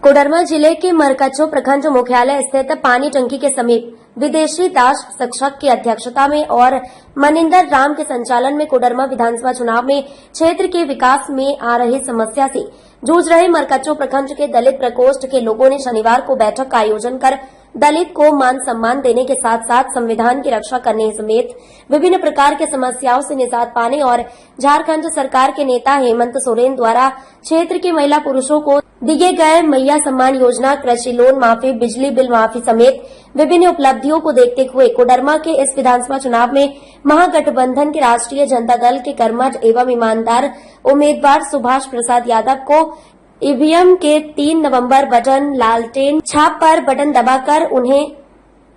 कोडरमा जिले के मरकच्चो प्रखंड मुख्यालय स्थित पानी टंकी के समीप विदेशी दास शिक्षक की अध्यक्षता में और मनिंदर राम के संचालन में कोडरमा विधानसभा चुनाव में क्षेत्र के विकास में आ रही समस्या से जूझ रहे मरकच्चो प्रखंड के दलित प्रकोष्ठ के लोगों ने शनिवार को बैठक का आयोजन कर दलित को मान सम्मान देने के साथ साथ संविधान की रक्षा करने समेत विभिन्न प्रकार के समस्याओं से निजात पाने और झारखंड सरकार के नेता हेमंत सोरेन द्वारा क्षेत्र के महिला पुरुषों को दिए गए मैया सम्मान योजना, कृषि लोन माफी, बिजली बिल माफी समेत विभिन्न उपलब्धियों को देखते हुए कोडरमा के इस विधानसभा चुनाव में महागठबंधन के राष्ट्रीय जनता दल के कर्मठ एवं ईमानदार उम्मीदवार सुभाष प्रसाद यादव को ईवीएम के 3 नवंबर बटन लालटेन छाप पर बटन दबाकर उन्हें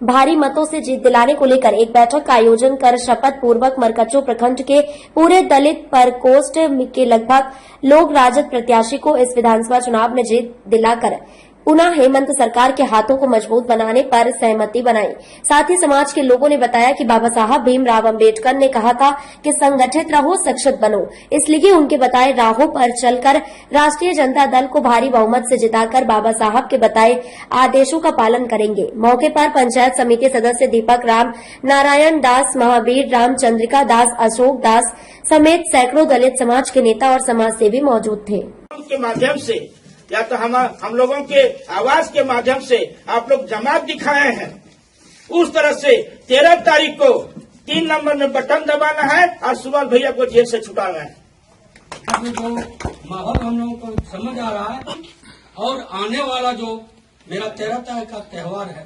भारी मतों से जीत दिलाने को लेकर एक बैठक का आयोजन कर शपथ पूर्वक मरकच्चो प्रखंड के पूरे दलित प्रकोष्ठ के लगभग लोग राजद प्रत्याशी को इस विधानसभा चुनाव में जीत दिलाकर पुनः हेमंत सरकार के हाथों को मजबूत बनाने पर सहमति बनाई। साथ ही समाज के लोगों ने बताया कि बाबा साहब भीमराव अम्बेडकर ने कहा था कि संगठित रहो, शिक्षित बनो, इसलिए उनके बताए राहों पर चलकर राष्ट्रीय जनता दल को भारी बहुमत से जिताकर बाबा साहब के बताए आदेशों का पालन करेंगे। मौके पर पंचायत समिति सदस्य दीपक राम, नारायण दास, महावीर राम, चंद्रिका दास, अशोक दास समेत सैकड़ों दलित समाज के नेता और समाज सेवी मौजूद थे। के माध्यम से या तो हम लोगों के आवाज के माध्यम से आप लोग जमात दिखाए हैं, उस तरह से 13 तारीख को 3 नंबर में बटन दबाना है और सुभाष भैया को जेल से छुटाना है। जो माहौल हम लोगों को समझ आ रहा है और आने वाला जो मेरा 13 तारीख का त्यौहार है,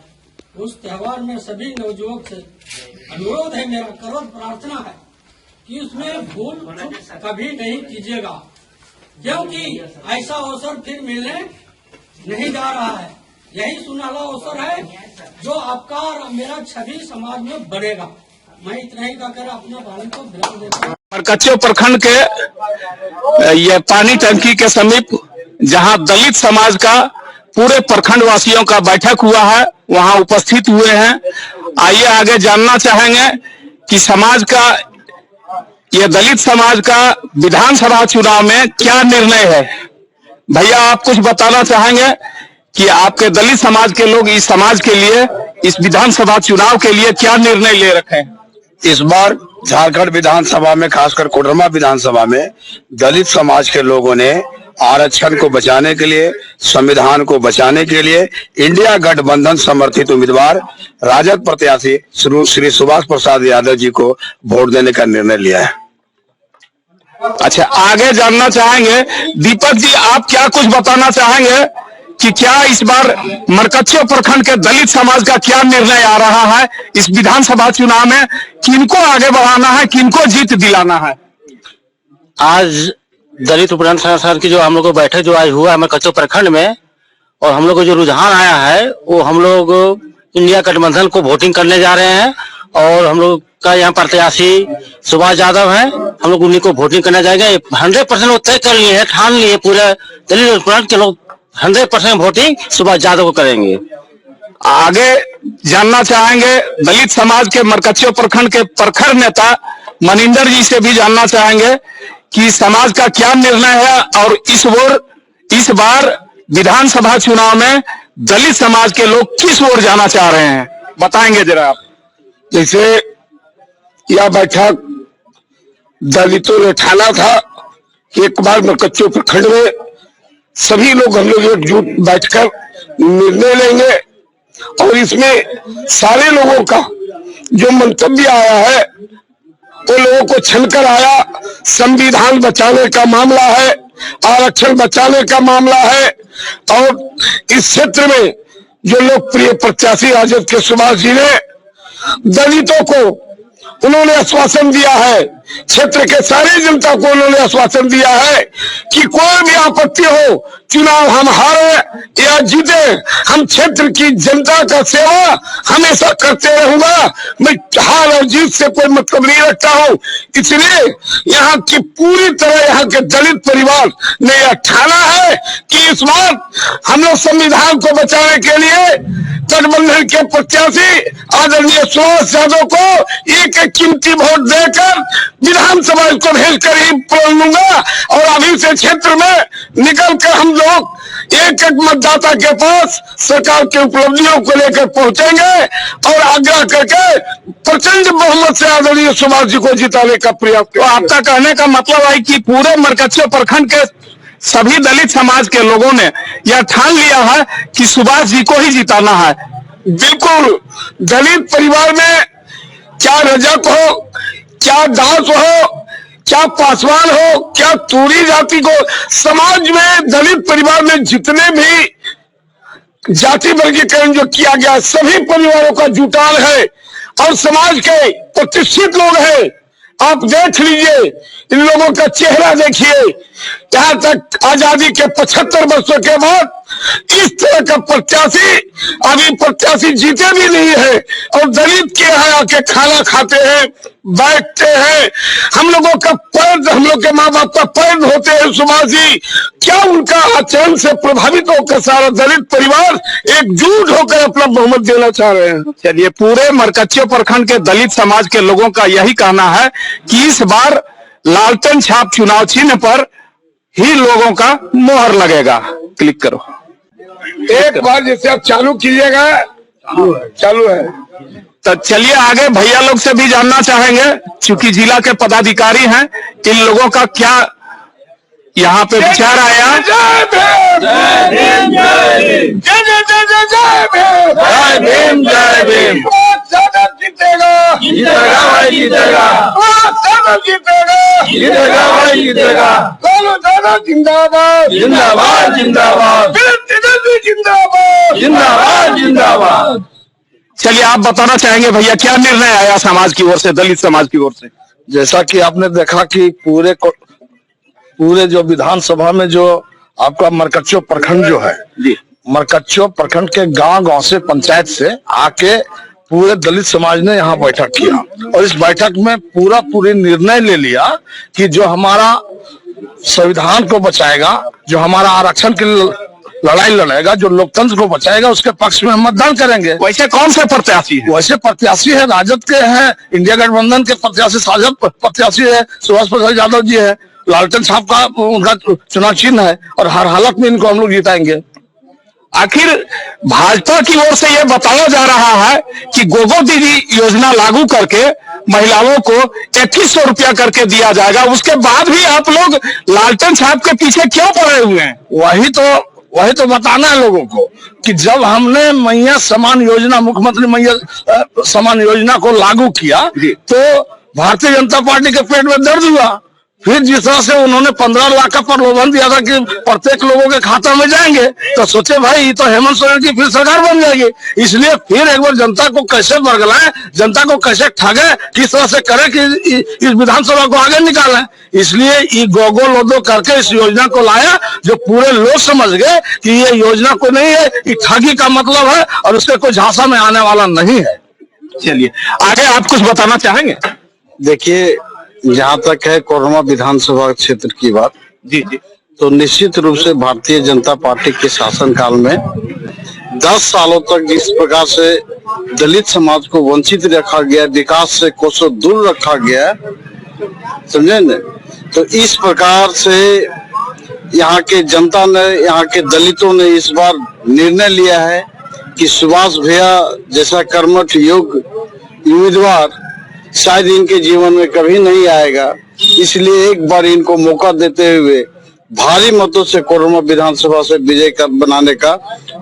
उस त्यौहार में सभी नवयुवक से अनुरोध है, मेरा करोड़ प्रार्थना है कि उसमें भूल कभी नहीं कीजिएगा, क्योंकि ऐसा अवसर फिर मिलने नहीं जा रहा है। यही सुनहरा अवसर है जो आपका और मेरा छवि समाज में बढ़ेगा। मैं इतना ही कहकर अपने बारे को विराम देता हूँ। मरकच्चो प्रखंड के ये पानी टंकी के समीप जहां दलित समाज का पूरे प्रखंड वासियों का बैठक हुआ है, वहां उपस्थित हुए हैं। आइए आगे जानना चाहेंगे कि समाज का, ये दलित समाज का विधानसभा चुनाव में क्या निर्णय है। भैया, आप कुछ बताना चाहेंगे कि आपके दलित समाज के लोग इस समाज के लिए, इस विधानसभा चुनाव के लिए क्या निर्णय ले रखे हैं। इस बार झारखंड विधानसभा में, खासकर कोडरमा विधानसभा में दलित समाज के लोगों ने आरक्षण को बचाने के लिए, संविधान को बचाने के लिए इंडिया गठबंधन समर्थित उम्मीदवार राजद प्रत्याशी श्री सुभाष प्रसाद यादव जी को वोट देने का निर्णय लिया है। अच्छा, आगे जानना चाहेंगे दीपक जी, आप क्या कुछ बताना चाहेंगे कि क्या इस बार मरकच्चो प्रखंड के दलित समाज का क्या निर्णय आ रहा है इस विधानसभा चुनाव में, किनको आगे बढ़ाना है, किनको जीत दिलाना है। आज दलित उपरांत संगठन की जो हम लोग को बैठक जो आज हुआ है मरकच्चो प्रखंड में, और हम लोग को जो रुझान आया है वो हम लोग इंडिया गठबंधन को वोटिंग करने जा रहे हैं और हम लोग का यहाँ प्रत्याशी सुभाष यादव है, हम लोग उन्हीं को वोटिंग करने जाएंगे। 100% वो तय कर लिए हैं, ठान लिए, पूरे दलित उपरांत के लोग 100% वोटिंग सुभाष यादव को करेंगे। आगे जानना चाहेंगे दलित समाज के मरकच्चो प्रखंड के प्रखर नेता मनिंदर जी से भी जानना चाहेंगे कि समाज का क्या निर्णय है और इस बार विधानसभा चुनाव में दलित समाज के लोग किस ओर जाना चाह रहे हैं, बताएंगे जरा आप। जैसे यह बैठक दलितों ने ठाना था कि एक बार मरकच्चो प्रखंड में सभी लोग हम लोग एकजुट बैठकर निर्णय लेंगे और इसमें सारे लोगों का जो मंतव्य आया है वो लोगों को छनकर आया। संविधान बचाने का मामला है, आरक्षण बचाने का मामला है और इस क्षेत्र में जो लोकप्रिय प्रत्याशी राजद के सुभाष जी ने दलितों को उन्होंने आश्वासन दिया है, क्षेत्र के सारी जनता को उन्होंने आश्वासन दिया है कि कोई भी आपत्ति हो, चुनाव हम हारे या जीते, हम क्षेत्र की जनता का सेवा हमेशा करते रहूंगा। मैं हार और जीत से कोई मतलब नहीं रखता हूं। इसलिए यहाँ की पूरी तरह यहाँ के दलित परिवार ने यह ठाना है कि इस बार हम लोग संविधान को बचाने के लिए गठबंधन के प्रत्याशी आदरणीय सुभाष यादव को एक कीमती वोट देकर विधानसभा को भेजकर ही प्रण लूंगा। और अभी से क्षेत्र में निकलकर हम लोग एक एक मतदाता के पास सरकार की उपलब्धियों को लेकर पहुंचेंगे और आग्रह करके प्रचंड बहुमत से आदरणीय सुभाष जी को जिताने का प्रयास। तो आपका कहने का मतलब है कि पूरे मरकच्चो प्रखंड के सभी दलित समाज के लोगों ने यह ठान लिया है कि सुभाष जी को ही जिताना है। बिल्कुल, दलित परिवार में क्या रजक हो, क्या दास हो, क्या पासवान हो, क्या तूरी जाति को, समाज में दलित परिवार में जितने भी जाति वर्गीकरण जो किया गया सभी परिवारों का जुटान है और समाज के प्रतिष्ठित लोग हैं। आप देख लीजिए, इन लोगों का चेहरा देखिए, यहाँ तक आजादी के 75 वर्षों के बाद इस तरह का प्रत्याशी, अभी प्रत्याशी जीते भी नहीं है और दलित के यहाँ आके खाना खाते हैं, बैठते हैं। हम लोगों का पैर, हम लोग के माँ बाप का पैर धोते हैं सुभाष जी। क्या उनका आचरण से प्रभावित होकर सारा दलित परिवार एकजुट होकर अपना बहुमत देना चाह रहे हैं। चलिए, पूरे मरकच्चो प्रखंड के दलित समाज के लोगों का यही कहना है कि इस बार लालटेन छाप चुनाव चिन्ह पर ही लोगों का मोहर लगेगा। क्लिक करो। एक बार जैसे आप चालू कीजिएगा, चालू है। तो चलिए आगे भैया लोग से भी जानना चाहेंगे, क्योंकि जिला के पदाधिकारी हैं, इन लोगों का क्या यहाँ पे विचार आया। जय भीम, जय भीम, जय भीम, जय जय जय जय जय भीम, जय भीम, जय भीम। जीतेगा, जीतेगा भाई, जीतेगा, जीतेगा, जीतेगा भाई, जीतेगा। जिंदाबाद, जिंदाबाद, जिंदाबाद, जिंदाबाद, जिंदाबाद, जिंदाबाद। चलिए, आप बताना चाहेंगे भैया क्या निर्णय आया समाज की ओर से, दलित समाज की ओर से। जैसा कि आपने देखा कि पूरे जो विधानसभा में जो आपका मरकच्चो प्रखंड जो है, मरकच्चो प्रखंड के गांव से, पंचायत से आके पूरे दलित समाज ने यहाँ बैठक किया और इस बैठक में पूरी निर्णय ले लिया कि जो हमारा संविधान को बचाएगा, जो हमारा आरक्षण की लड़ाई लड़ेगा, जो लोकतंत्र को बचाएगा, उसके पक्ष में हम मतदान करेंगे। वैसे कौन से प्रत्याशी है? वैसे प्रत्याशी है, राजद के हैं, इंडिया गठबंधन के प्रत्याशी, साझा प्रत्याशी है, सुभाष प्रसाद यादव जी है। लालटेन साहब का उनका चुनाव चिन्ह है और हर हालत में इनको हम लोग जिताएंगे। आखिर भाजपा की ओर से यह बताया जा रहा है कि गोगो दीदी योजना लागू करके महिलाओं को 2100 रुपया करके दिया जाएगा, उसके बाद भी आप लोग लालटेन साहब के पीछे क्यों पड़े हुए हैं? वही तो बताना है लोगों को कि जब हमने मैया समान योजना, मुख्यमंत्री मैया समान योजना को लागू किया तो भारतीय जनता पार्टी के पेट में दर्द हुआ। फिर जिस तरह से उन्होंने 15 लाख का प्रलोभन दिया था कि प्रत्येक लोगों के खाता में जाएंगे, तो सोचे भाई ये तो हेमंत सोरेन की फिर सरकार बन जाएगी, इसलिए फिर एक बार जनता को कैसे बरगलाएं, जनता को कैसे ठगे, किस तरह से करें कि इस विधानसभा को आगे निकालें। इसलिए ये गोगो लोदो करके इस योजना को लाया, जो पूरे लोग समझ गए कि ये योजना को नहीं है, ये ठगी का मतलब है और उसके कोई झांसा में आने वाला नहीं है। चलिए आगे आप कुछ बताना चाहेंगे? देखिए, जहाँ तक है कोरमा विधानसभा क्षेत्र की बात, जी, तो निश्चित रूप से भारतीय जनता पार्टी के शासनकाल में 10 सालों तक जिस प्रकार से दलित समाज को वंचित रखा गया, विकास से कोसों दूर रखा गया, समझे न, तो इस प्रकार से यहाँ के जनता ने, यहाँ के दलितों ने इस बार निर्णय लिया है कि सुभाष भैया जैसा कर्मठ योग्य उम्मीदवार शायद इनके जीवन में कभी नहीं आएगा, इसलिए एक बार इनको मौका देते हुए भारी मतों से कोरमा विधानसभा से विजय कर बनाने का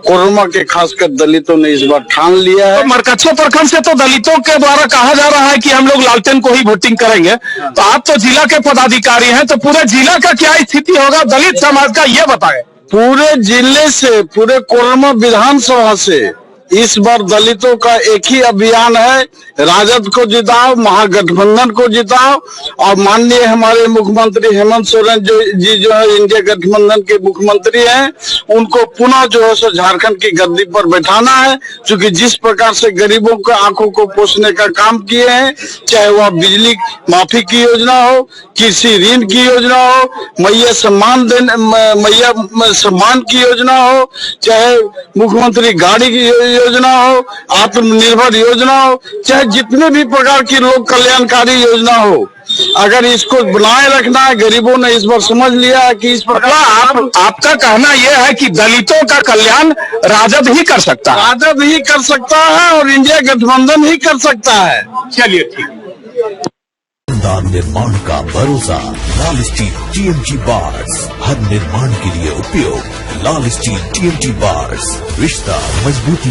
कोरमा के खासकर दलितों ने इस बार ठान लिया है। तो मरकच्चो प्रखंड से तो दलितों के द्वारा कहा जा रहा है कि हम लोग लालटेन को ही वोटिंग करेंगे, तो आप तो जिला के पदाधिकारी हैं, तो पूरे जिला का क्या स्थिति होगा दलित समाज का, ये बताएं। पूरे जिले से, पूरे कोरमा विधानसभा से इस बार दलितों का एक ही अभियान है, राजद को जिताओ, महागठबंधन को जिताओ और माननीय हमारे मुख्यमंत्री हेमंत सोरेन जो है इंडिया गठबंधन के मुख्यमंत्री हैं, उनको पुनः जो है सो झारखंड की गद्दी पर बैठाना है। क्योंकि जिस प्रकार से गरीबों के आंखों को पोषने का काम किए हैं, चाहे वह बिजली माफी की योजना हो, कृषि ऋण की योजना हो, मैया सम्मान की योजना हो, चाहे मुख्यमंत्री गाड़ी की योजना हो, आत्मनिर्भर योजना हो, चाहे जितने भी प्रकार की लोक कल्याणकारी योजना हो, अगर इसको बनाए रखना है, गरीबों ने इस बार समझ लिया है कि इस प्रकार आपका कहना यह है कि दलितों का कल्याण राजद ही कर सकता है। राजद ही कर सकता है और इंडिया गठबंधन ही कर सकता है। चलिए ठीक। निर्माण का भरोसा लाल स्टील TMT बार्स, हर निर्माण के लिए उपयोग। लाल स्टील TMT बार्स, रिश्ता मजबूती